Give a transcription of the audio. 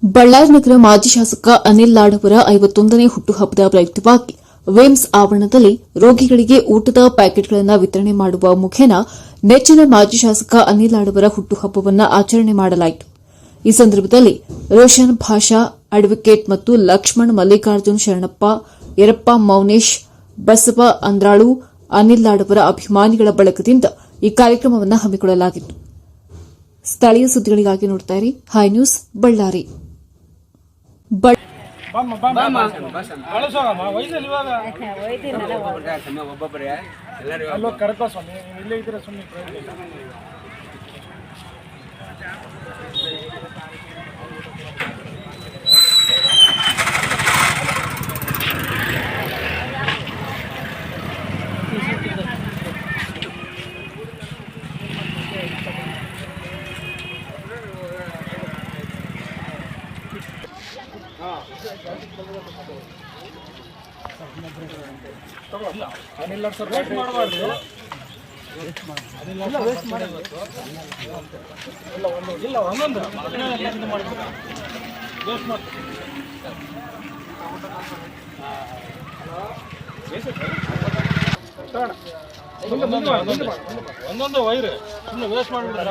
ಬಳ್ಳಾರಿ ನಗರ ಮಾಜಿ ಶಾಸಕ ಅನಿಲ್ ಲಾಡ್ ಅವರ 51ನೇ ಹುಟ್ಟುಹಬ್ಬದ ಪ್ರಯುಕ್ತವಾಗಿ ವಿಮ್ಸ್ ಆವರಣದಲ್ಲಿ ರೋಗಿಗಳಿಗೆ ಊಟದ ಪ್ಯಾಕೆಟ್ಗಳನ್ನು ವಿತರಣೆ ಮಾಡುವ ಮುಖೇನ ನೆಚ್ಚಿನ ಮಾಜಿ ಶಾಸಕ ಅನಿಲ್ ಲಾಡ್ ಅವರ ಹುಟ್ಟುಹಬ್ಬವನ್ನು ಆಚರಣೆ ಮಾಡಲಾಯಿತು. ಈ ಸಂದರ್ಭದಲ್ಲಿ ರೋಷನ್ ಭಾಷಾ, ಅಡ್ವೊಕೇಟ್ ಮತ್ತು ಲಕ್ಷ್ಮಣ್, ಮಲ್ಲಿಕಾರ್ಜುನ್ ಶರಣಪ್ಪ, ಯರಪ್ಪ ಮೌನೇಶ್, ಬಸವ ಅಂದ್ರಾಳು, ಅನಿಲ್ ಲಾಡ್ ಅವರ ಅಭಿಮಾನಿಗಳ ಬಳಗದಿಂದ ಈ ಕಾರ್ಯಕ್ರಮವನ್ನು ಹಮ್ಮಿಕೊಳ್ಳಲಾಗಿತ್ತು. ಸ್ಥಳೀಯ ಸುದ್ದಿಗಳಿಗಾಗಿ ನೋಡ್ತಾ ಇರಿ high news Ballari. Anil sir waste ಮಾಡಬಾರ್ದು. ಇಲ್ಲ ಒಂದೊಂದು ವೇಸ್ಟ್ ಮಾಡ್ತೀವಿ. ಒಂದೊಂದು ವೈರ್ ಸುಮ್ಮನೆ ವೇಸ್ಟ್ ಮಾಡಿಬಿಡ್ತಾರೆ.